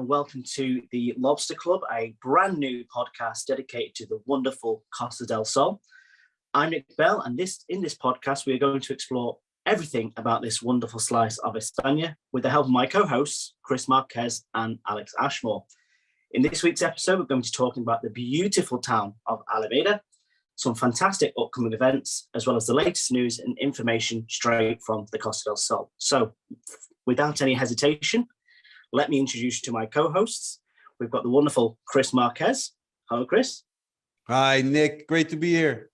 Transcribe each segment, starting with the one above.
and welcome to the Lobster Club, a brand new podcast dedicated to the wonderful Costa del Sol. I'm Nick Bell, and in this podcast, we are going to explore everything about this wonderful slice of España with the help of my co-hosts, Chris Marquez and Alex Ashmore. In this week's episode, we're going to be talking about the beautiful town of Alameda, some fantastic upcoming events, as well as the latest news and information straight from the Costa del Sol. So, without any hesitation, let me introduce you to my co-hosts. We've got the wonderful Chris Marquez. Hello, Chris. Hi, Nick. Great to be here.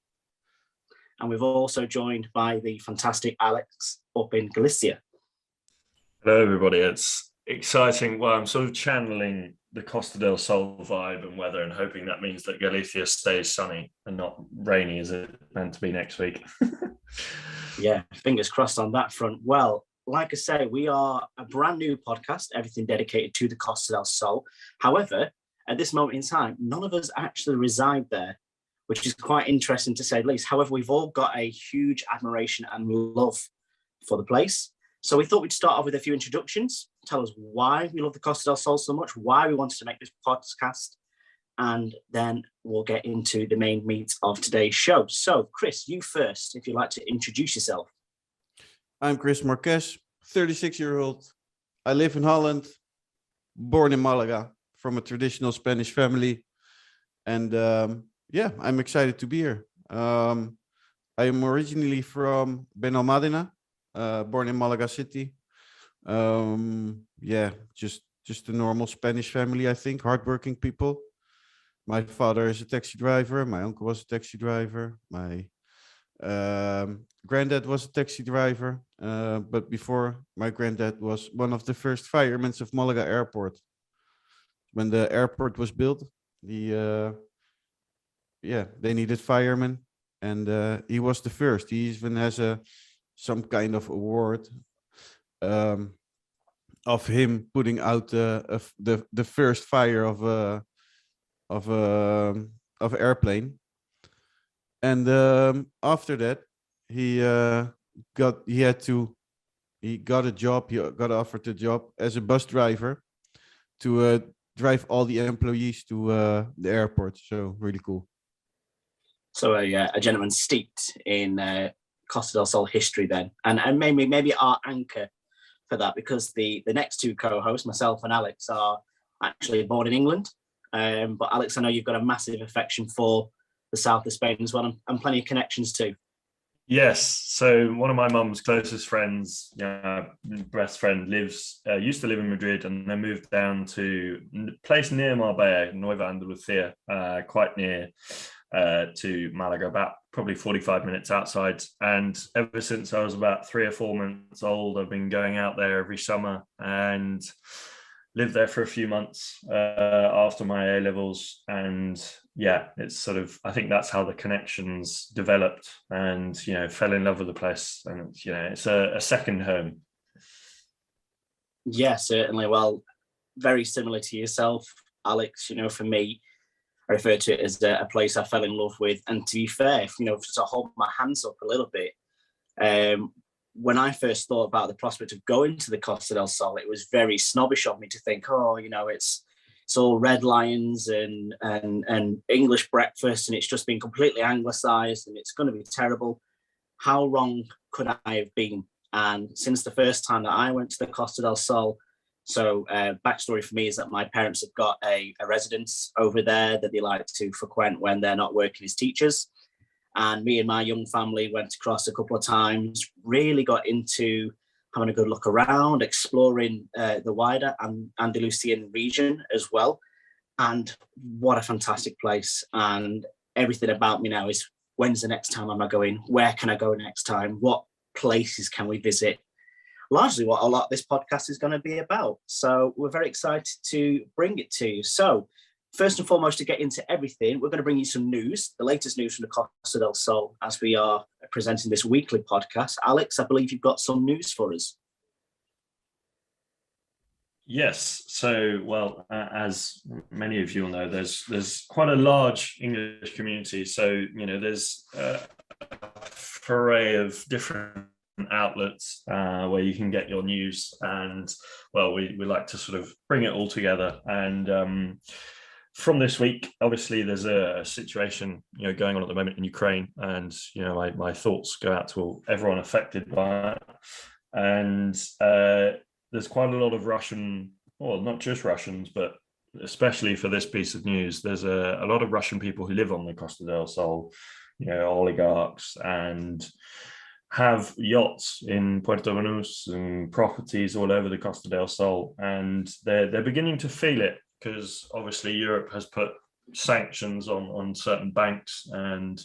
And we've also joined by the fantastic Alex up in Galicia. Hello, everybody. It's exciting. Well, I'm sort of channeling the Costa del Sol vibe and weather and hoping that means that Galicia stays sunny and not rainy as it's meant to be next week. Yeah, fingers crossed on that front. Well, like I say, we are a brand new podcast, everything dedicated to the Costa del Sol. However, at this moment in time, none of us actually reside there, which is quite interesting to say the least. However, we've all got a huge admiration and love for the place. So we thought we'd start off with a few introductions, tell us why we love the Costa del Sol so much, why we wanted to make this podcast, and then we'll get into the main meat of today's show. So, Chris, you first, if you'd like to introduce yourself. I'm Chris Marquez, 36-year-old. I live in Holland, born in Malaga, from a traditional Spanish family. And I'm excited to be here. I am originally from Benalmádena, born in Malaga City. Just a normal Spanish family, I think, hardworking people. My father is a taxi driver. My uncle was a taxi driver. My granddad was a taxi driver, but before, my granddad was one of the first firemen of Malaga Airport. When the airport was built, they needed firemen, and he was the first. He even has some kind of award of him putting out the first fire of airplane. And after that, he got offered a job as a bus driver to drive all the employees to the airport. So really cool. So a gentleman steeped in Costa del Sol history then, and maybe our anchor for that, because the next two co-hosts, myself and Alex, are actually born in England. But Alex, I know you've got a massive affection for the south of Spain as well, and plenty of connections too. Yes. So one of my mum's closest friends, best friend, used to live in Madrid and then moved down to a place near Marbella, Nueva Andalucía, quite near to Malaga, about probably 45 minutes outside. And ever since I was about 3 or 4 months old, I've been going out there every summer and lived there for a few months after my A levels. And it's sort of, I think that's how the connections developed, and, fell in love with the place. And, it's a second home. Yeah, certainly. Well, very similar to yourself, Alex. For me, I refer to it as a place I fell in love with. And to be fair, to hold my hands up a little bit, when I first thought about the prospect of going to the Costa del Sol, it was very snobbish of me to think, it's all red lions and English breakfast, and it's just been completely anglicized and it's going to be terrible. How wrong could I have been? And since the first time that I went to the Costa del Sol, so backstory for me is that my parents have got a residence over there that they like to frequent when they're not working as teachers. And me and my young family went across a couple of times, really got into having a good look around, exploring the wider Andalusian region as well. And what a fantastic place. And everything about me now is, when's the next time am I going? Where can I go next time? What places can we visit? Largely what a lot of this podcast is going to be about. So we're very excited to bring it to you. So first and foremost, to get into everything, we're going to bring you some news, the latest news from the Costa del Sol, as we are presenting this weekly podcast. Alex, I believe you've got some news for us. Yes. So, well, as many of you will know, there's quite a large English community. So, there's a array of different outlets where you can get your news. And well, we like to sort of bring it all together. And from this week, obviously, there's a situation going on at the moment in Ukraine, and my thoughts go out to everyone affected by it. And there's quite a lot of Russian, well, not just Russians, but especially for this piece of news, there's a lot of Russian people who live on the Costa del Sol, oligarchs, and have yachts in Puerto Banús and properties all over the Costa del Sol, and they're beginning to feel it, because obviously Europe has put sanctions on certain banks, and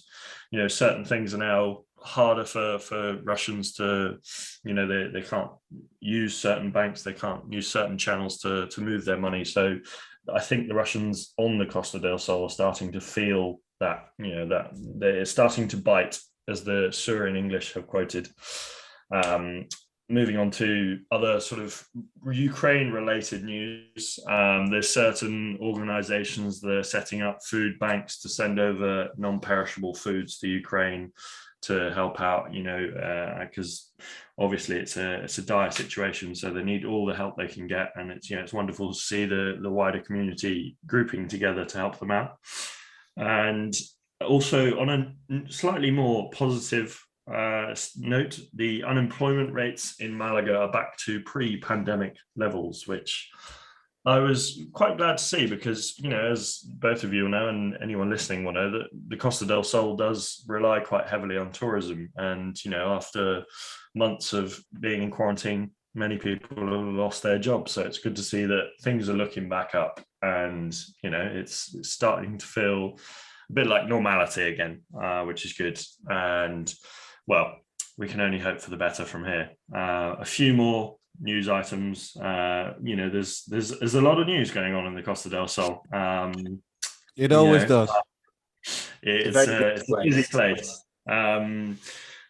certain things are now harder for Russians to, they can't use certain banks, they can't use certain channels to move their money. So I think the Russians on the Costa del Sol are starting to feel that, that they're starting to bite, as the Sur in English have quoted. Moving on to other sort of Ukraine-related news, there's certain organizations that are setting up food banks to send over non-perishable foods to Ukraine to help out, because obviously it's a dire situation, so they need all the help they can get, and it's wonderful to see the wider community grouping together to help them out. And also, on a slightly more positive note, the unemployment rates in Malaga are back to pre-pandemic levels, which I was quite glad to see, because, as both of you know, and anyone listening will know, that the Costa del Sol does rely quite heavily on tourism. And, after months of being in quarantine, many people have lost their jobs. So it's good to see that things are looking back up, and, it's starting to feel a bit like normality again, which is good. And, well, we can only hope for the better from here. A few more news items. There's a lot of news going on in the Costa del Sol. It always does. It's a busy place.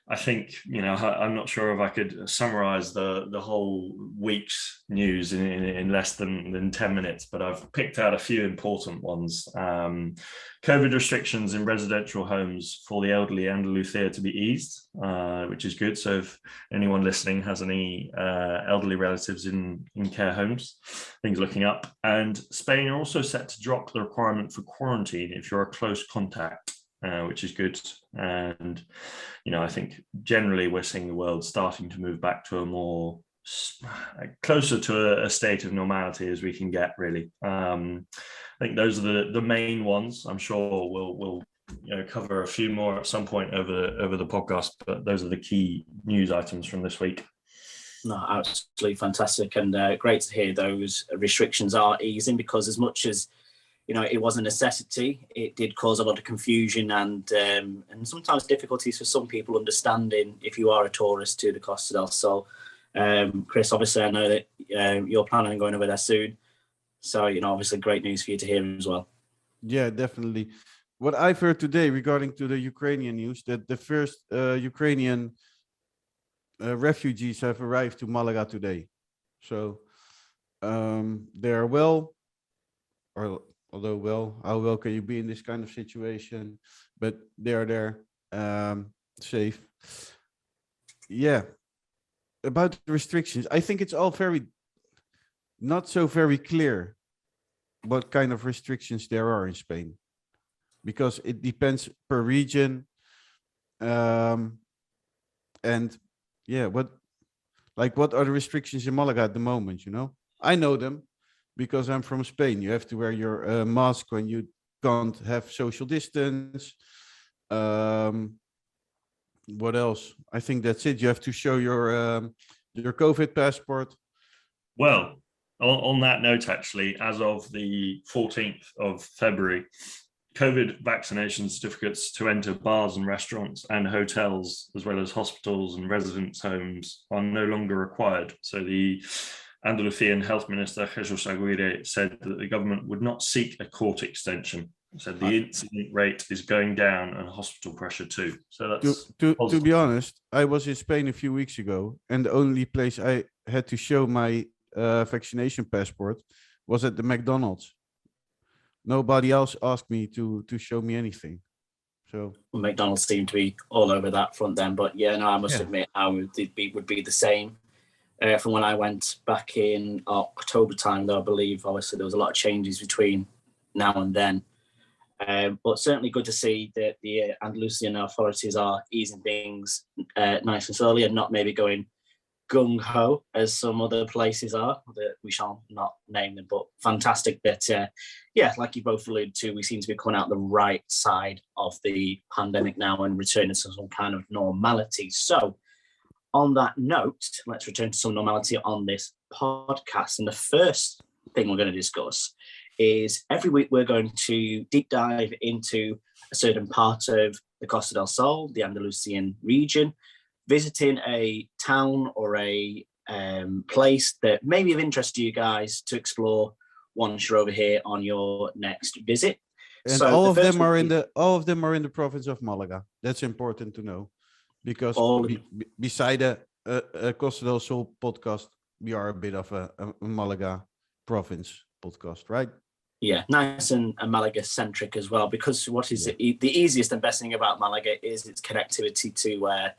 I think, I'm not sure if I could summarize the whole week's news in less than 10 minutes, but I've picked out a few important ones. COVID restrictions in residential homes for the elderly Andalusia to be eased, which is good. So if anyone listening has any elderly relatives in care homes, things looking up. And Spain are also set to drop the requirement for quarantine if you're a close contact, which is good. And, I think generally we're seeing the world starting to move back to a more closer to a state of normality as we can get, really. I think those are the main ones. I'm sure we'll cover a few more at some point over the podcast, but those are the key news items from this week. No, absolutely fantastic, and great to hear those restrictions are easing, because as much as it was a necessity, it did cause a lot of confusion and sometimes difficulties for some people understanding if you are a tourist to the Costa del Sol. Chris, obviously, I know that you're planning on going over there soon. So, obviously great news for you to hear as well. Yeah, definitely. What I've heard today regarding to the Ukrainian news, that the first Ukrainian refugees have arrived to Malaga today. So they are well, or although well, how well can you be in this kind of situation? But they are there, safe. Yeah. About the restrictions, I think it's all not so very clear what kind of restrictions there are in Spain, because it depends per region. And yeah, what are the restrictions in Malaga at the moment? I know them because I'm from Spain. You have to wear your mask when you can't have social distance. What else? I think that's it. You have to show your COVID passport. Well, on that note, actually, as of the 14th of February, COVID vaccination certificates to enter bars and restaurants and hotels, as well as hospitals and residence homes, are no longer required. So the Andalusian Health Minister, Jesus Aguirre, said that the government would not seek a court extension. Said the incident rate is going down and hospital pressure too. So that's to be honest, I was in Spain a few weeks ago, and the only place I had to show my vaccination passport was at the McDonald's. Nobody else asked me to show me anything. So McDonald's seemed to be all over that front then. But yeah, no, I must admit, I would be the same. From when I went back in October time, though, I believe obviously there was a lot of changes between now and then. But certainly good to see that the Andalusian authorities are easing things nice and slowly and not maybe going gung-ho as some other places are, that we shall not name them, but fantastic that, like you both alluded to, we seem to be coming out the right side of the pandemic now and returning to some kind of normality. So on that note, let's return to some normality on this podcast. And the first thing we're going to discuss is every week we're going to deep dive into a certain part of the Costa del Sol, the Andalusian region, visiting a town or a place that may be of interest to you guys to explore once you're over here on your next visit. And so all of them are in the province of Malaga. That's important to know, because beside a Costa del Sol podcast, we are a bit of a Malaga province podcast, right? Yeah, nice and Malaga centric as well, because what is the easiest and best thing about Malaga is its connectivity to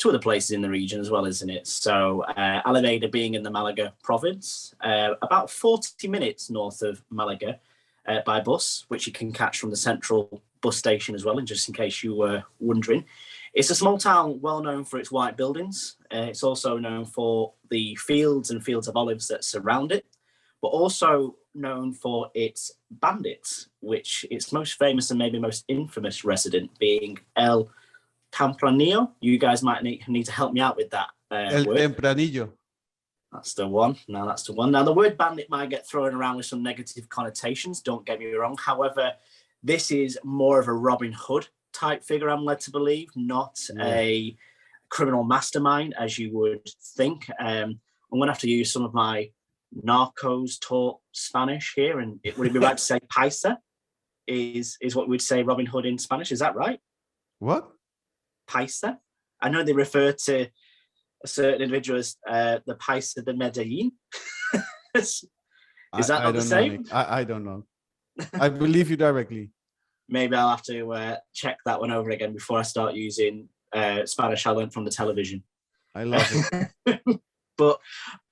other places in the region as well, isn't it? So Alameda being in the Malaga province, about 40 minutes north of Malaga by bus, which you can catch from the central bus station as well, and just in case you were wondering. It's a small town well known for its white buildings. It's also known for the fields and fields of olives that surround it, but also known for its bandits, which its most famous and maybe most infamous resident being El Tempranillo. You guys might need to help me out with that El word. Tempranillo. That's the one. That's the one. Now, the word bandit might get thrown around with some negative connotations, don't get me wrong. However, this is more of a Robin Hood type figure, I'm led to believe, not a criminal mastermind, as you would think. I'm going to have to use some of my Narcos taught Spanish here, and would it be right to say paisa is what we'd say Robin Hood in Spanish? Is that right? What? Paisa. I know they refer to a certain individual as the Paisa de Medellin. Is that not the same? I don't know. I believe you directly. Maybe I'll have to check that one over again before I start using Spanish I learned from the television. I love it. But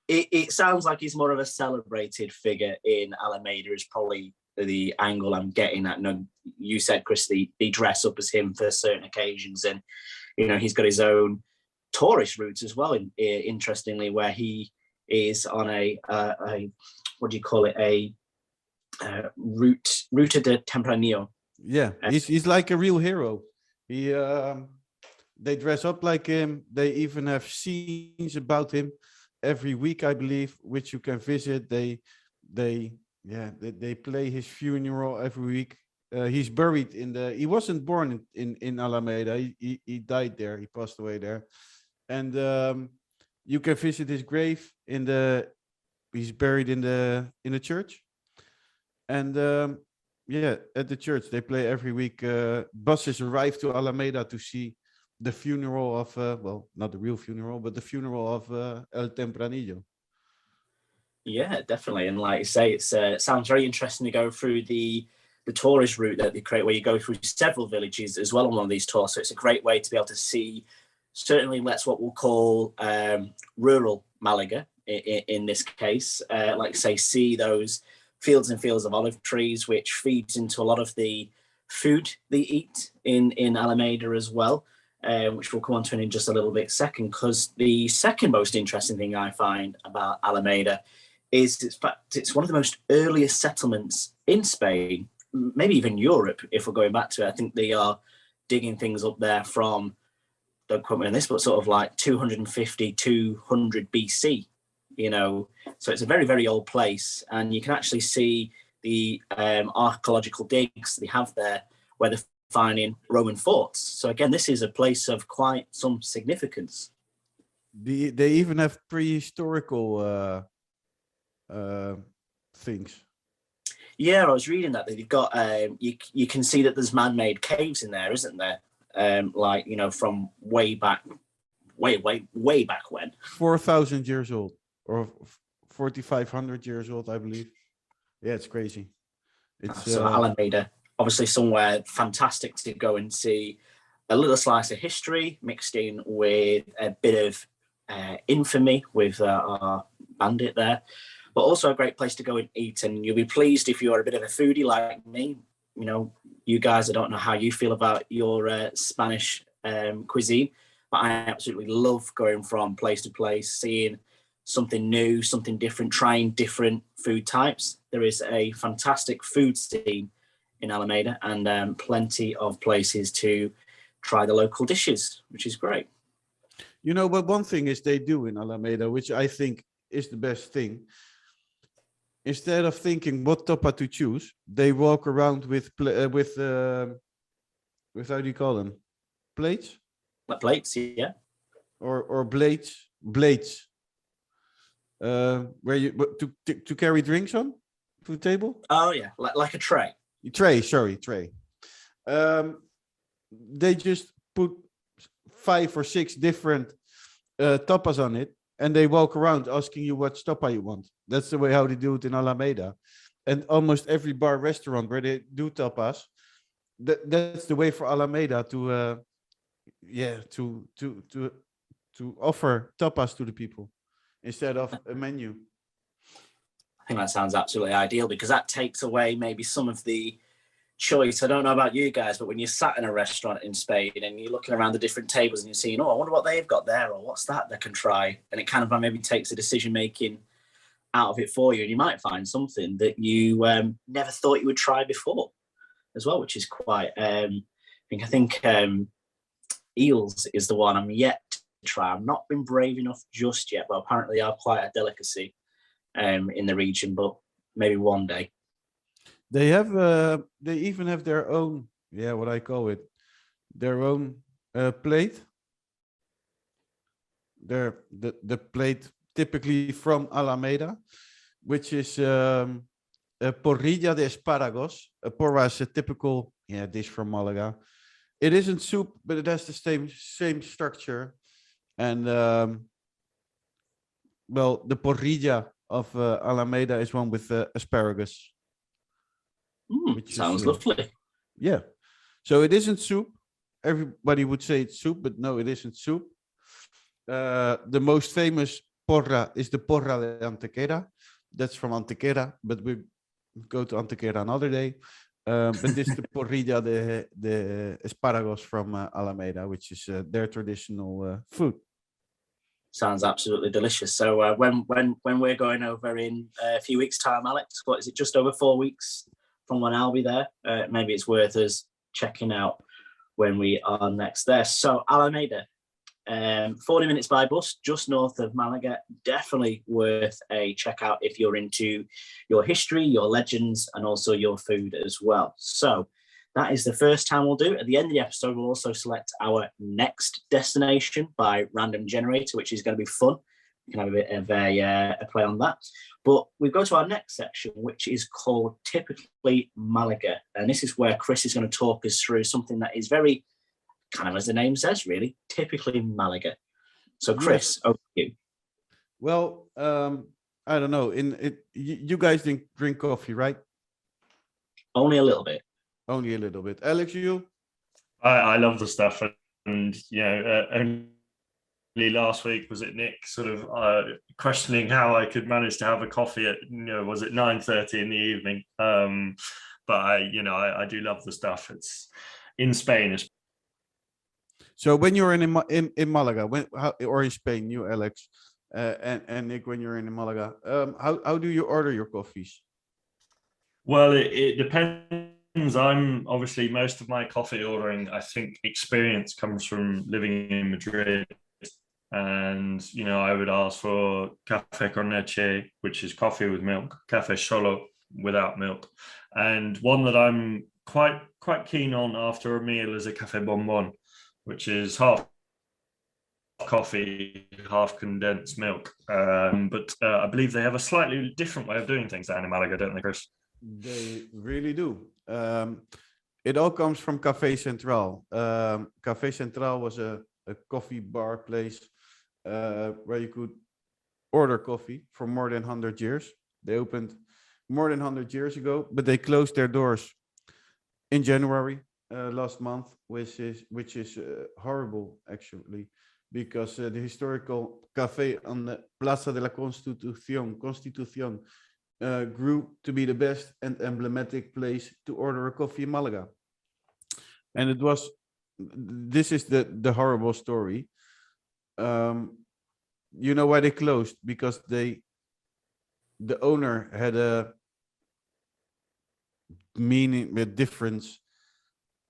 it sounds like he's more of a celebrated figure in Alameda is probably the angle I'm getting at. No, you said, Chris, they dress up as him for certain occasions, and he's got his own tourist routes as well. Interestingly, where he is on a what do you call it? A Ruta de Tempranillo. Yeah, he's like a real hero. They dress up like him. They even have scenes about him every week, I believe, which you can visit. They play his funeral every week. He's buried he wasn't born in Alameda. He died there. He passed away there. And you can visit his grave he's buried in the church. And at the church they play every week. Buses arrive to Alameda to see the funeral of not the real funeral, but the funeral of El Tempranillo. Yeah, definitely. And like you say, it sounds very interesting to go through the tourist route that they create, where you go through several villages as well on one of these tours. So it's a great way to be able to see, certainly that's what we'll call rural Malaga in this case. Like say, see those fields and fields of olive trees, which feeds into a lot of the food they eat in Alameda as well. Which we'll come on to in just a little bit second, because the second most interesting thing I find about Alameda is it's one of the most earliest settlements in Spain, maybe even Europe, if we're going back to it. I think they are digging things up there from, don't quote me on this, but sort of like 250, 200 BC, So it's a very, very old place. And you can actually see the archaeological digs they have there where they're finding Roman forts. So again, this is a place of quite some significance. They even have prehistorical things. Yeah, I was reading that they've got you can see that there's man-made caves in there, isn't there? From way back when. 4,000 years old, or 4,500 years old, I believe. Yeah, it's crazy. It's so Alameda obviously somewhere fantastic to go and see a little slice of history mixed in with a bit of infamy with our bandit there, but also a great place to go and eat. And you'll be pleased if you're a bit of a foodie like me. You know, you guys, I don't know how you feel about your Spanish cuisine, but I absolutely love going from place to place, seeing something new, something different, trying different food types. There is a fantastic food scene in Alameda and plenty of places to try the local dishes, which is great. You know, but one thing is they do in Alameda, which I think is the best thing. Instead of thinking what tapa to choose, they walk around with how do you call them? Plates? Like plates, yeah. Or blades. Where you to carry drinks on to the table? Oh yeah, like a tray. Tray. They just put 5 or 6 different tapas on it, and they walk around asking you what tapa you want. That's the way how they do it in Alameda, and almost every bar restaurant where they do tapas, that's the way for Alameda to offer tapas to the people instead of a menu. I think that sounds absolutely ideal, because that takes away maybe some of the choice. I don't know about you guys, but when you're sat in a restaurant in Spain and you're looking around the different tables and you're seeing, oh, I wonder what they've got there, or what's that they can try, and it kind of maybe takes the decision making out of it for you, and you might find something that you never thought you would try before as well, which is quite I think eels is the one I'm yet to try. I've not been brave enough just yet, but apparently they are quite a delicacy in the region, but maybe one day. They have they even have their own, what I call it, their own plate. The plate typically from Alameda, which is a porrilla de espárragos. A porra is a typical dish from Malaga. It isn't soup, but it has the same structure. And well, the porrilla of Alameda is one with asparagus. Which sounds lovely. Yeah. So it isn't soup. Everybody would say it's soup, but no, it isn't soup. The most famous porra is the porra de Antequera. That's from Antequera, but we go to Antequera another day. But this is the porrilla de espárragos from Alameda, which is their traditional food. Sounds absolutely delicious. So when we're going over in a few weeks' time, Alex, what is it? Just over 4 weeks from when I'll be there. Maybe it's worth us checking out when we are next there. So Alameda, 40 minutes by bus, just north of Malaga. Definitely worth a check out if you're into your history, your legends, and also your food as well. So that is the first time we'll do. At the end of the episode, we'll also select our next destination by random generator, which is going to be fun. We can have a bit of a play on that. But we go to our next section, which is called Typically Malaga. And this is where Chris is going to talk us through something that is very, kind of as the name says, really, typically Malaga. So Chris, over to you. Well, I don't know. You guys drink coffee, right? Only a little bit. Only a little bit. Alex, you? I love the stuff, and only last week was it Nick sort of questioning how I could manage to have a coffee at was it 9:30 in the evening? But I do love the stuff. It's in Spain. So when you're in Malaga, or in Spain, you Alex, and Nick, when you're in Malaga, how do you order your coffees? Well, it depends. I'm obviously, most of my coffee ordering, I think, experience comes from living in Madrid. And, I would ask for café con leche, which is coffee with milk, café solo without milk. And one that I'm quite keen on after a meal is a café bonbon, which is half coffee, half condensed milk. But I believe they have a slightly different way of doing things down in Malaga, don't they, Chris? They really do. It all comes from Café Central. Café Central was a coffee bar place where you could order coffee for more than 100 years. They opened more than 100 years ago, but they closed their doors in January last month, which is horrible actually, because the historical cafe on the Plaza de la Constitución grew to be the best and emblematic place to order a coffee in Malaga. And this is the horrible story. You know why they closed? Because the owner had a difference,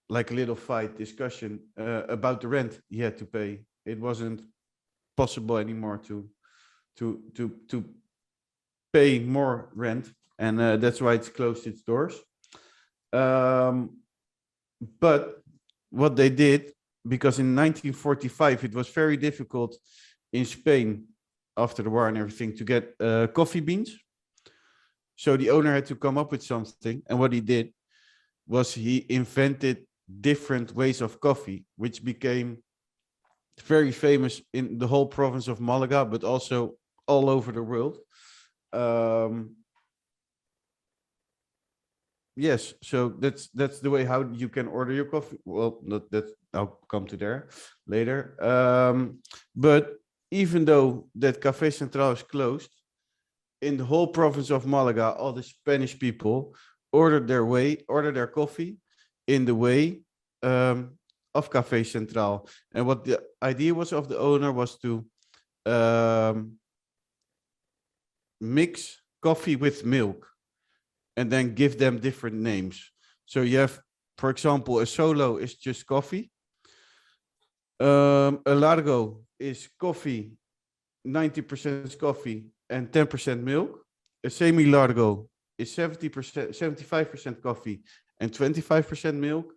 like a little fight discussion about the rent he had to pay. It wasn't possible anymore to pay more rent, and that's why it's closed its doors. But what they did, because in 1945 it was very difficult in Spain after the war and everything to get coffee beans. So the owner had to come up with something, and what he did was he invented different ways of coffee, which became very famous in the whole province of Malaga, but also all over the world. Yes, so that's the way how you can order your coffee. Well, not that, I'll come to there later. But even though that Café Central is closed, in the whole province of Malaga, all the Spanish people ordered their coffee in the way of Café Central. And what the idea was of the owner was to mix coffee with milk and then give them different names. So you have, for example, a solo is just coffee. A largo is coffee, 90% coffee and 10% milk. A semi-largo is 75% coffee and 25% milk.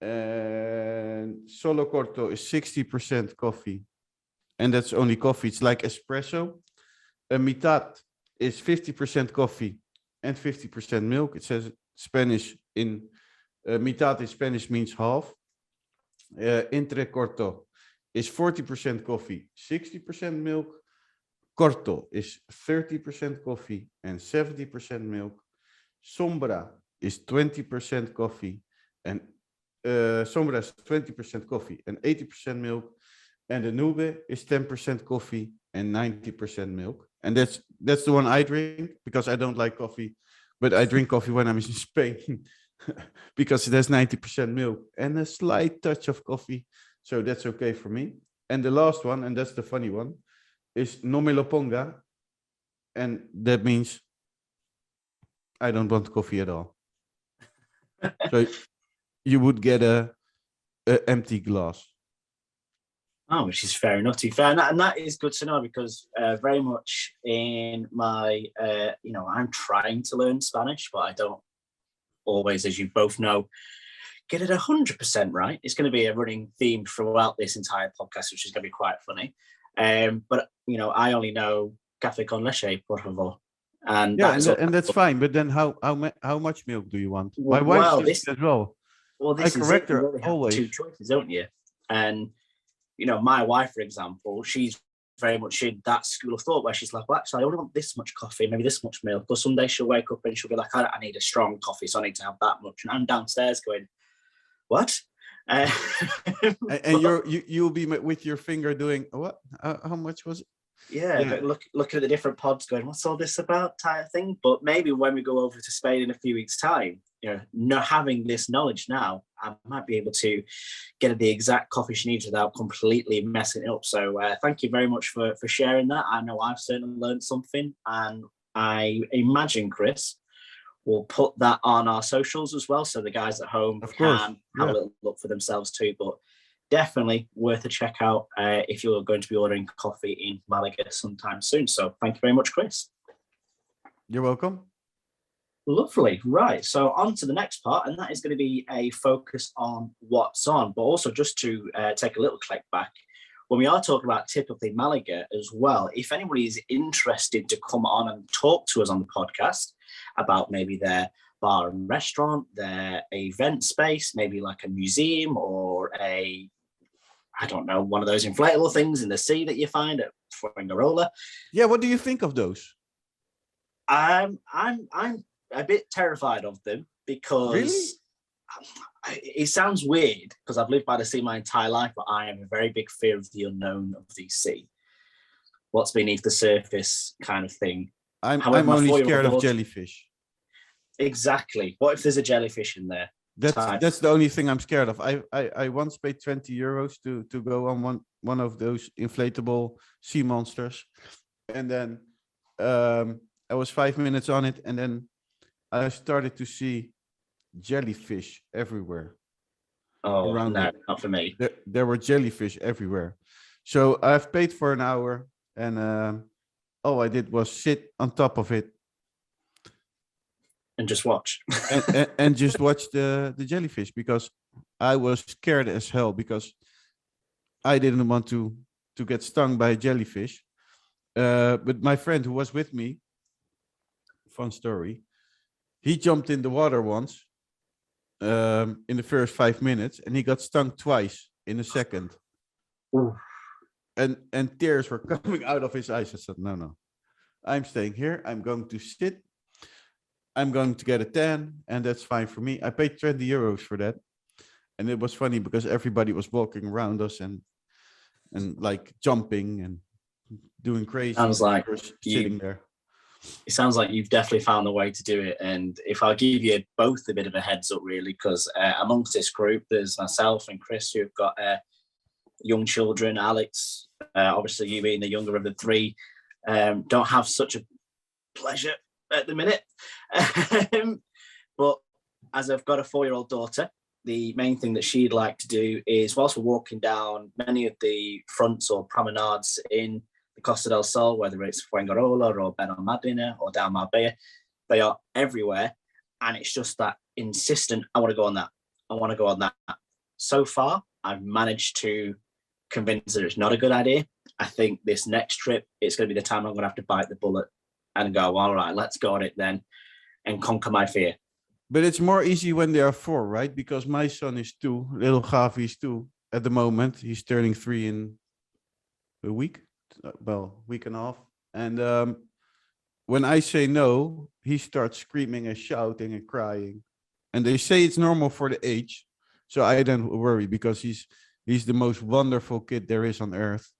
And solo corto is 60% coffee, and that's only coffee. It's like espresso. A mitad is 50% coffee and 50% milk. It says Spanish in mitad in Spanish means half. Entre corto is 40% coffee, 60% milk. Corto is 30% coffee and 70% milk. Sombra is 20% coffee and Sombra is 20% coffee and 80% milk. And the Nube is 10% coffee and 90% milk. And that's the one I drink, because I don't like coffee, but I drink coffee when I'm in Spain because it has 90% milk and a slight touch of coffee. So that's okay for me. And the last one, and that's the funny one, is no me lo ponga. And that means I don't want coffee at all. So you would get a empty glass. Oh, which is fair enough, to be fair. And that is good to know, because very much in my, I'm trying to learn Spanish, but I don't always, as you both know, get it 100% right. It's going to be a running theme throughout this entire podcast, which is going to be quite funny. But, I only know café con leche, por favor. And yeah, and that's fine. But then how much milk do you want? My wife says as well. Well, this is it. You really have always two choices, don't you? And my wife, for example, she's very much in that school of thought where she's like, well, actually, I only want this much coffee, maybe this much milk. But someday she'll wake up and she'll be like, I need a strong coffee, so I need to have that much. And I'm downstairs going, what? And you'll be with your finger doing what? How much was it? Yeah, but looking at the different pods going, what's all this about, type thing. But maybe when we go over to Spain in a few weeks' time, having this knowledge now, I might be able to get the exact coffee she needs without completely messing it up. So thank you very much for sharing that. I know I've certainly learned something, and I imagine Chris will put that on our socials as well, so the guys at home can have a little look for themselves too. But definitely worth a check out if you're going to be ordering coffee in Malaga sometime soon. So thank you very much, Chris. You're welcome. Lovely. Right. So on to the next part, and that is going to be a focus on what's on, but also just to take a little click back. When we are talking about typically Malaga as well, if anybody is interested to come on and talk to us on the podcast about maybe their bar and restaurant, their event space, maybe like a museum or one of those inflatable things in the sea that you find at Fuengirola. Yeah, what do you think of those? I'm a bit terrified of them, because it sounds weird because I've lived by the sea my entire life, but I am a very big fear of the unknown of the sea. What's beneath the surface kind of thing. I'm only scared of jellyfish. Exactly. What if there's a jellyfish in there? That's the only thing I'm scared of. I once paid 20 euros to go on one of those inflatable sea monsters, and then I was 5 minutes on it, and then I started to see jellyfish everywhere. Oh around no, it. not for me. There were jellyfish everywhere. So I've paid for an hour, and all I did was sit on top of it And just watch. and just watch the jellyfish, because I was scared as hell, because I didn't want to get stung by a jellyfish. But my friend who was with me, fun story, he jumped in the water once in the first 5 minutes, and he got stung twice in a second. Ooh. And tears were coming out of his eyes. I said, no, I'm staying here. I'm going to sit. I'm going to get a tan, and that's fine for me. I paid 20 euros for that. And it was funny because everybody was walking around us and like jumping and doing crazy. Sounds like sitting there. It sounds like you've definitely found a way to do it. And if I'll give you both a bit of a heads up, really, because amongst this group, there's myself and Chris who've got young children. Alex, obviously you being the younger of the three, don't have such a pleasure at the minute. But as I've got a 4-year-old daughter, the main thing that she'd like to do is, whilst we're walking down many of the fronts or promenades in the Costa del Sol, whether it's Fuengirola or Benalmádena or down Marbella, they are everywhere. And it's just that insistent, I want to go on that. I want to go on that. So far, I've managed to convince her it's not a good idea. I think this next trip, it's going to be the time I'm going to have to bite the bullet and go, all right, let's go on it then and conquer my fear. But it's more easy when they are 4, right? Because my son is 2, little Gavi is 2 at the moment. He's turning 3 in a week, week and a half. And when I say no, he starts screaming and shouting and crying. And they say it's normal for the age. So I don't worry, because he's the most wonderful kid there is on earth.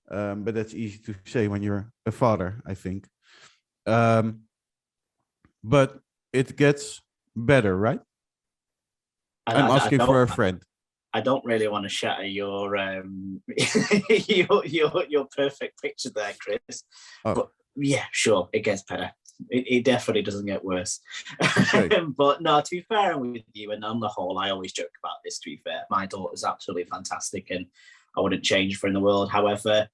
But that's easy to say when you're a father, I think. But it gets better, right? I'm asking for a friend. I don't really want to shatter your your perfect picture there, Chris. Oh. But yeah, sure, it gets better. It definitely doesn't get worse. Okay. But no, to be fair with you, and on the whole, I always joke about this, to be fair. My daughter's absolutely fantastic and I wouldn't change for in the world. However,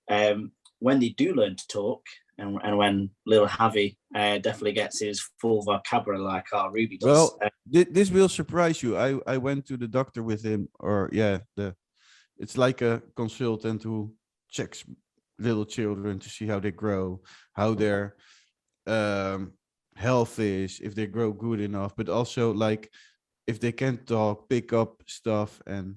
when they do learn to talk, and when little Javi definitely gets his full vocabulary like our Ruby does. Well, this will surprise you. I went to the doctor with him, it's like a consultant who checks little children to see how they grow, how their health is, if they grow good enough, but also like if they can talk, pick up stuff. And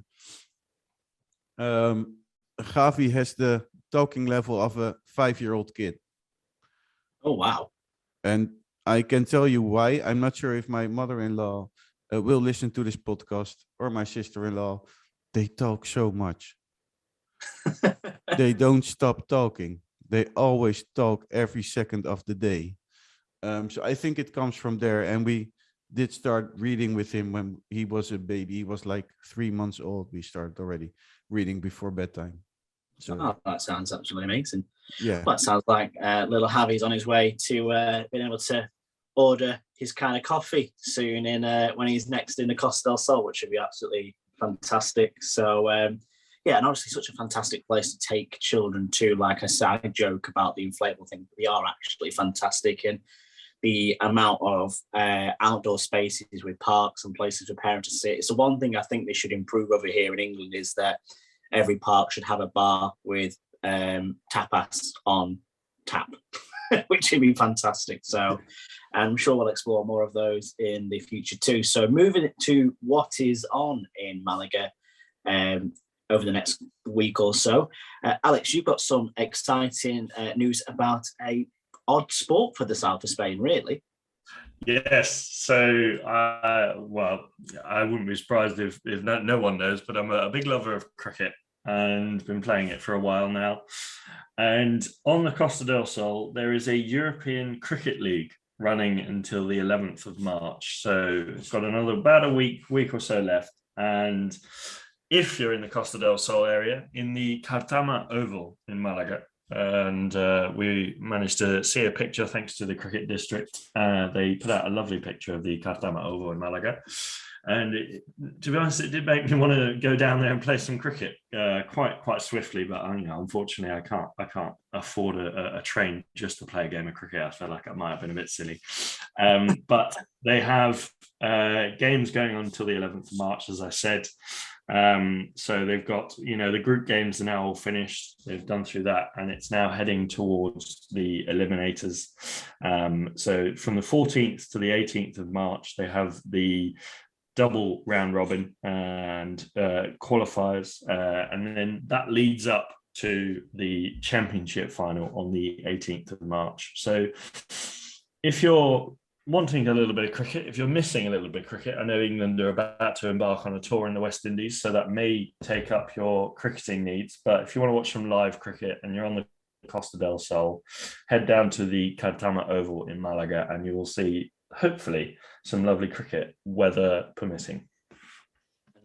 Javi has the talking level of a 5-year-old kid. Oh, wow. And I can tell you why. I'm not sure if my mother-in-law will listen to this podcast, or my sister-in-law. They talk so much. They don't stop talking. They always talk every second of the day. So I think it comes from there. And we did start reading with him when he was a baby. He was like 3 months old. We started already reading before bedtime. So that sounds absolutely amazing. Yeah. Well, that sounds like little Javi's on his way to being able to order his kind of coffee soon in when he's next in the Costa del Sol, which would be absolutely fantastic. So yeah, and obviously such a fantastic place to take children to. Like I said, I joke about the inflatable thing, but they are actually fantastic. And the amount of outdoor spaces with parks and places for parents to sit. It's the one thing I think they should improve over here in England, is that every park should have a bar with tapas on tap, which would be fantastic. So I'm sure we'll explore more of those in the future too. So moving to what is on in Malaga over the next week or so. Alex, you've got some exciting news about a odd sport for the south of Spain, really. Yes. So, well, I wouldn't be surprised if no one knows, but I'm a big lover of cricket and been playing it for a while now. And on the Costa del Sol, there is a European Cricket League running until the 11th of March. So it's got about a week or so left. And if you're in the Costa del Sol area, in the Cartama Oval in Malaga, and we managed to see a picture thanks to the cricket district. They put out a lovely picture of the Cartama Oval in Malaga. And to be honest, it did make me want to go down there and play some cricket quite swiftly. But unfortunately, I can't afford a train just to play a game of cricket. I felt like I might have been a bit silly. But they have games going on until the 11th of March, as I said. So they've got, the group games are now all finished. They've done through that, and it's now heading towards the eliminators. So from the 14th to the 18th of March, they have the double round robin and qualifiers, and then that leads up to the championship final on the 18th of March. So if you're wanting a little bit of cricket, if you're missing a little bit of cricket, I know England are about to embark on a tour in the West Indies, so that may take up your cricketing needs. But if you want to watch some live cricket and you're on the Costa del Sol, head down to the Cartama Oval in Malaga and you will see, hopefully, some lovely cricket, weather permitting.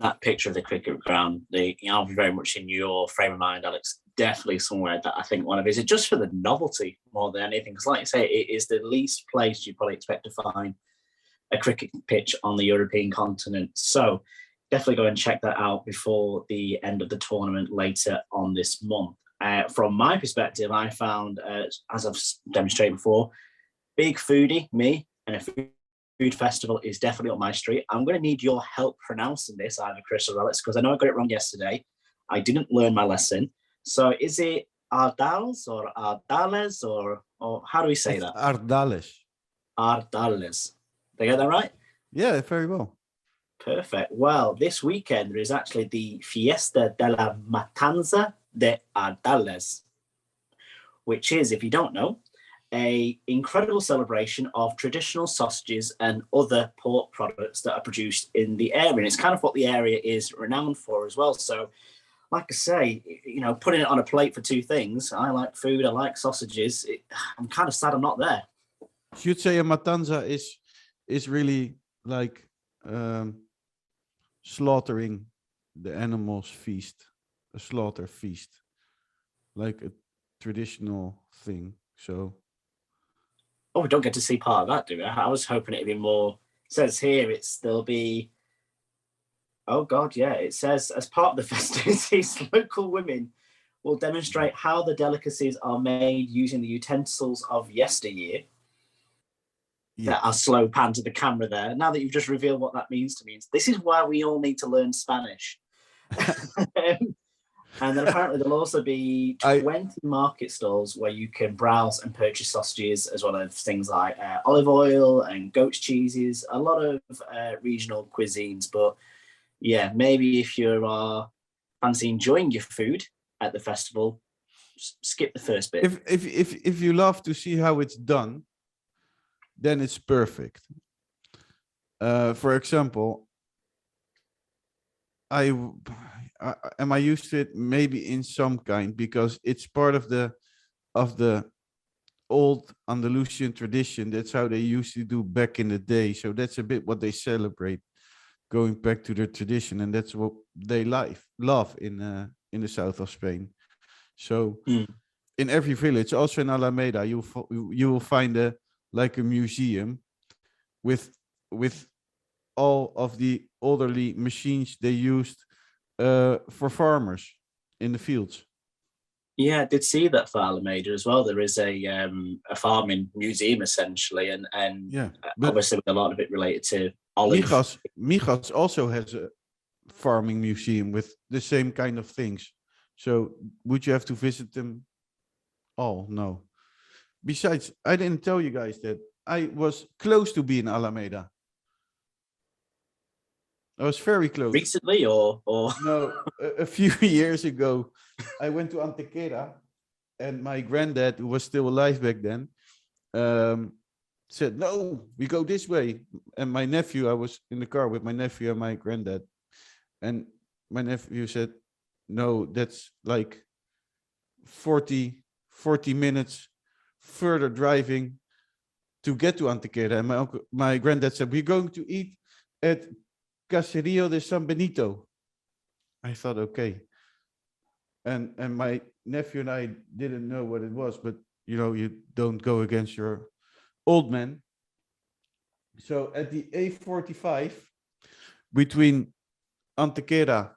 That picture of the cricket ground, I'm very much in your frame of mind, Alex. Definitely somewhere that I think want to visit, just for the novelty more than anything. Because, like you say, it is the least place you probably expect to find a cricket pitch on the European continent. So definitely go and check that out before the end of the tournament later on this month. From my perspective, I found, as I've demonstrated before, big foodie, me, and a food festival is definitely up my street. I'm going to need your help pronouncing this, either Chris or Alex, because I know I got it wrong yesterday. I didn't learn my lesson. So is it Ardales or Ardales or how do we say that? Ardales. Ardales. Did I get that right? Yeah, very well. Perfect. Well, this weekend there is actually the Fiesta de la Matanza de Ardales, which is, if you don't know, an incredible celebration of traditional sausages and other pork products that are produced in the area. And it's kind of what the area is renowned for as well. So, like I say, putting it on a plate for two things. I like food. I like sausages. I'm kind of sad I'm not there. You'd say a matanza is really like slaughtering the animals feast, a slaughter feast, like a traditional thing. So. Oh, we don't get to see part of that, do we? I was hoping it'd be more. It says here there'll be. Oh God, yeah! It says as part of the festivities, local women will demonstrate how the delicacies are made using the utensils of yesteryear. Yeah. That are slow pan to the camera there. Now that you've just revealed what that means to me, this is why we all need to learn Spanish. And then apparently there'll also be 20 market stalls where you can browse and purchase sausages, as well as things like olive oil and goat's cheeses, a lot of regional cuisines. But yeah, maybe if you are fancy enjoying your food at the festival, skip the first bit. If you love to see how it's done, then it's perfect. For example, am I used to it? Maybe in some kind, because it's part of the old Andalusian tradition. That's how they used to do back in the day. So that's a bit what they celebrate, going back to their tradition, and that's what they love in the south of Spain. So in every village, also in Alameda, you will find a museum with all of the elderly machines they used for farmers in the fields. Yeah, I did see that for Alameda as well. There is a farming museum essentially, and yeah, obviously with a lot of it related to olive. Mijas also has a farming museum with the same kind of things. So would you have to visit them all? No. Besides, I didn't tell you guys that I was close to being Alameda. I was very close. Recently or? No, a few years ago, I went to Antequera, and my granddad, who was still alive back then, said, no, we go this way. And my nephew, I was in the car with my nephew and my granddad. And my nephew said, no, that's like 40 minutes further driving to get to Antequera. And my granddad said, we're going to eat at Caserío de San Benito. I thought, okay. And my nephew and I didn't know what it was, but you don't go against your old man. So at the A45 between Antequera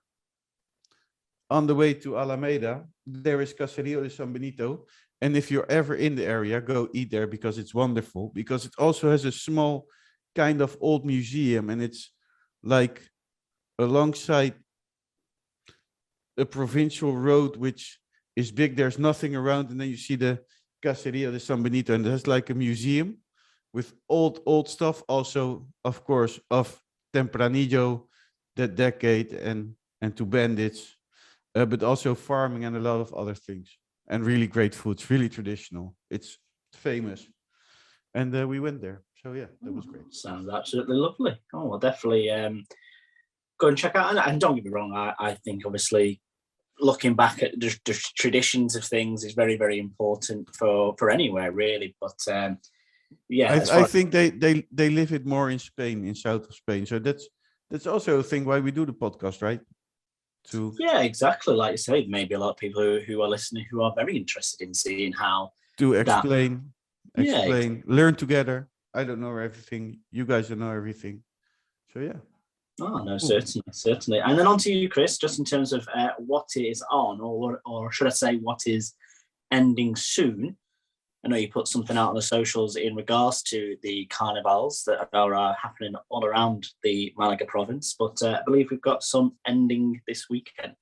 on the way to Alameda, there is Caserío de San Benito. And if you're ever in the area, go eat there because it's wonderful. Because it also has a small kind of old museum, and it's like alongside a provincial road, which is big. There's nothing around, and then you see the Caserío de San Benito, and there's like a museum with old stuff. Also, of course, of Tempranillo, that decade, and to bandits, but also farming and a lot of other things. And really great food. It's really traditional. It's famous. And we went there. So yeah, that was great. Sounds absolutely lovely. Oh, well, definitely go and check out. And don't get me wrong, I think obviously looking back at the traditions of things is very, very important for anywhere really. But yeah, I think they live it more in Spain, in south of Spain. So that's also a thing why we do the podcast, right? Yeah, exactly. Like you say, maybe a lot of people who are listening who are very interested in seeing how to explain, learn together. I don't know everything. You guys don't know everything. So yeah. Oh no, certainly. And then on to you, Chris, just in terms of what is on, or should I say what is ending soon. I know you put something out on the socials in regards to the carnivals that are happening all around the Malaga province, but I believe we've got some ending this weekend.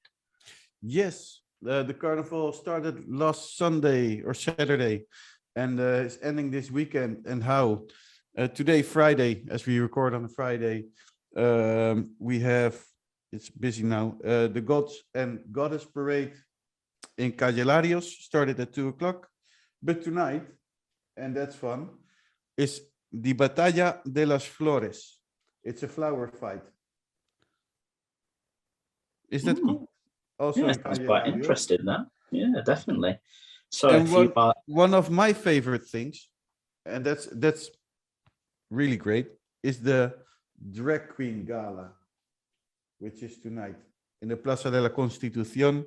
Yes, the carnival started last Sunday or Saturday, and it's ending this weekend. And how? Today, Friday, as we record on a Friday, we have, it's busy now, the Gods and Goddess Parade in Calle Larios started at 2:00. But tonight, and that's fun, is the Batalla de las Flores. It's a flower fight. Is that cool? Also, yeah, that's quite interesting. That, yeah, definitely. So, and one of my favorite things, and that's really great, is the drag queen gala, which is tonight in the Plaza de la Constitución,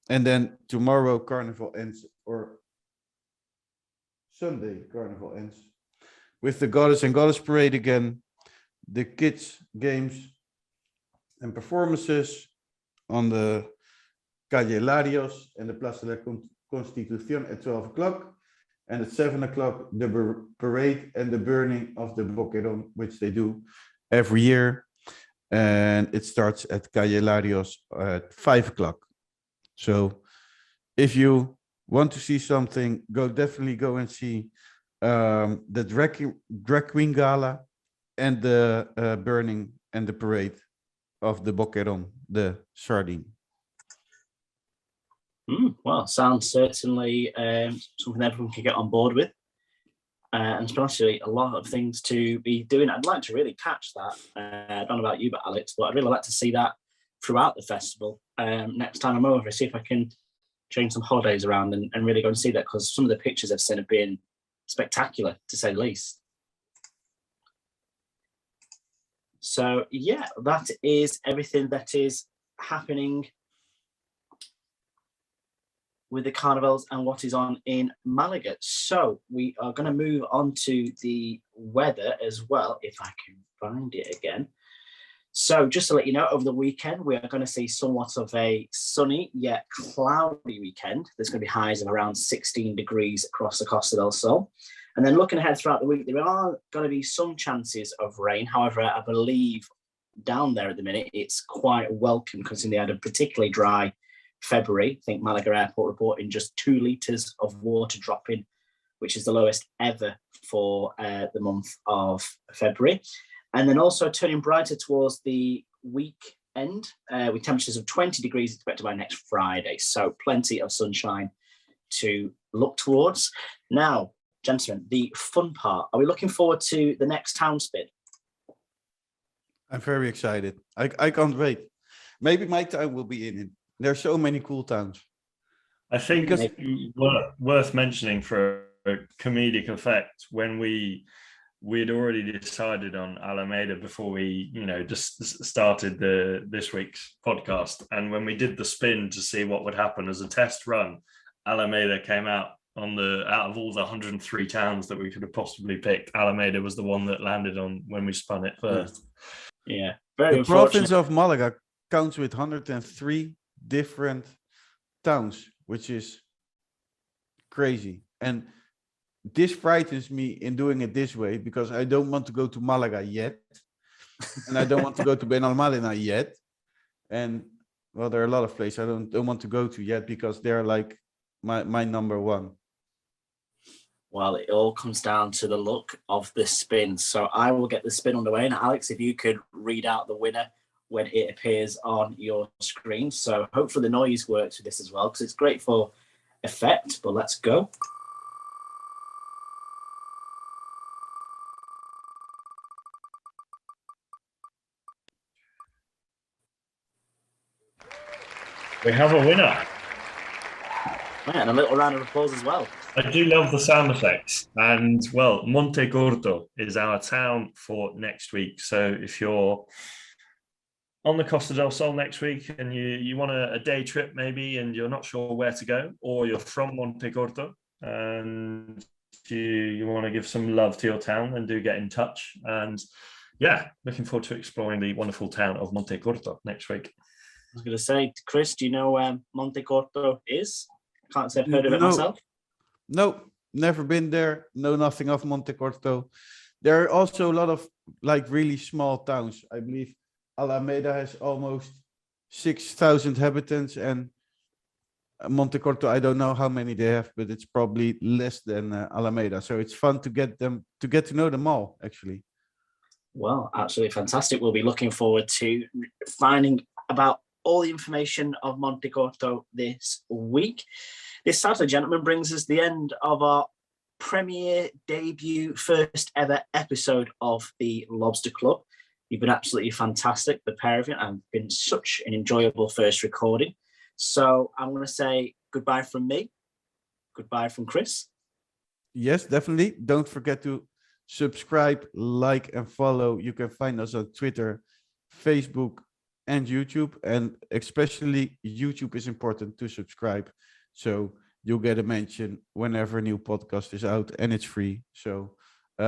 and then tomorrow Carnival ends, or Sunday Carnival ends with the Goddess and Goddess Parade again, the kids games and performances on the Calle Larios and the Plaza de la Constitución at 12:00, and at 7:00 the parade and the burning of the Boquerón, which they do every year, and it starts at Calle Larios at 5:00. So if you want to see something, definitely go and see the drag queen gala and the burning and the parade of the Boquerón, the sardine. Well, sounds certainly something everyone can get on board with. And especially a lot of things to be doing. I'd like to really catch that. I don't know about you, but Alex, but I'd really like to see that throughout the festival. Next time I'm over, see if I can change some holidays around and really go and see that, because some of the pictures I've seen have been spectacular, to say the least. So yeah, that is everything that is happening with the carnivals and what is on in Malaga. So we are going to move on to the weather as well, if I can find it again. So just to let you know, over the weekend, we are going to see somewhat of a sunny yet cloudy weekend. There's going to be highs of around 16 degrees across the Costa del Sol. And then looking ahead throughout the week, there are going to be some chances of rain. However, I believe down there at the minute, it's quite welcome because they had a particularly dry February. I think Malaga Airport reporting just 2 litres of water dropping, which is the lowest ever for the month of February. And then also turning brighter towards the weekend with temperatures of 20 degrees expected by next Friday. So plenty of sunshine to look towards. Now, gentlemen, the fun part. Are we looking forward to the next town spin? I'm very excited. I can't wait. Maybe my town will be in it. There's so many cool towns. I think Because- it's worth mentioning for a comedic effect, when we'd already decided on Alameda before we, just started this week's podcast. And when we did the spin to see what would happen as a test run, Alameda came out out of all the 103 towns that we could have possibly picked. Alameda was the one that landed on when we spun it first. Yeah, very The province of Malaga counts with 103 different towns, which is crazy. And this frightens me in doing it this way, because I don't want to go to Malaga yet. And I don't want to go to Benalmádena yet. And well, there are a lot of places I don't want to go to yet, because they're like my number one. Well, it all comes down to the look of the spin. So I will get the spin underway. And Alex, if you could read out the winner when it appears on your screen. So hopefully the noise works with this as well, because it's great for effect. But let's go. We have a winner. Yeah, and a little round of applause as well. I do love the sound effects. And well, Montecorto is our town for next week. So if you're on the Costa del Sol next week and you want a day trip maybe, and you're not sure where to go, or you're from Montecorto and you want to give some love to your town, then do get in touch. And yeah, looking forward to exploring the wonderful town of Montecorto next week. I was going to say, Chris, do you know where Montecorto is? Can't say I've heard of it myself. No, never been there. Know nothing of Montecorto. There are also a lot of like really small towns. I believe Alameda has almost 6,000 inhabitants, and Montecorto, I don't know how many they have, but it's probably less than Alameda. So it's fun to get to know them all, actually. Well, absolutely fantastic. We'll be looking forward to finding about all the information of Montecorto this week. This Saturday, gentlemen, brings us the end of our premiere debut, first ever episode of the Lobster Club. You've been absolutely fantastic, the pair of you, and been such an enjoyable first recording. So I'm going to say goodbye from me. Goodbye from Chris. Yes, definitely. Don't forget to subscribe, like, and follow. You can find us on Twitter, Facebook, and YouTube. And especially YouTube is important to subscribe. So you'll get a mention whenever a new podcast is out, and it's free. So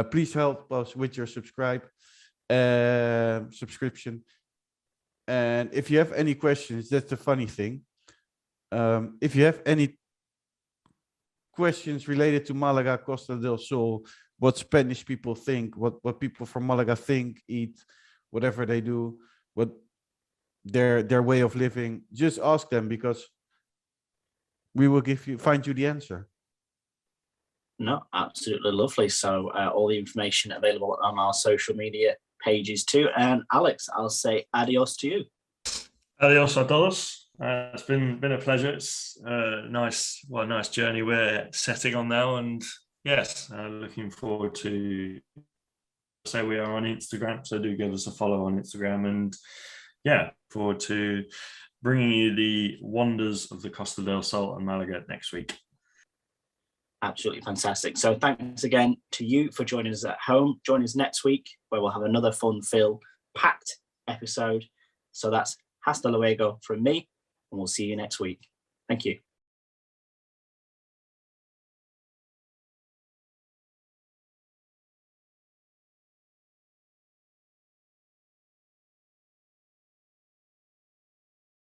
please help us with your subscription. And if you have any questions, that's the funny thing. If you have any questions related to Malaga, Costa del Sol, what Spanish people think, what people from Malaga think, eat, whatever they do, what their way of living, just ask them, because we will find you the answer. No, absolutely lovely. So all the information available on our social media pages too. And Alex, I'll say adios to you. Adios a todos. It's been a pleasure. It's a nice journey we're setting on now, and yes, looking forward to. So we are on Instagram, so do give us a follow on Instagram, and yeah, forward to bringing you the wonders of the Costa del Sol and Malaga next week. Absolutely fantastic. So thanks again to you for joining us at home. Join us next week, where we'll have another fun-filled, packed episode. So that's hasta luego from me, and we'll see you next week. Thank you.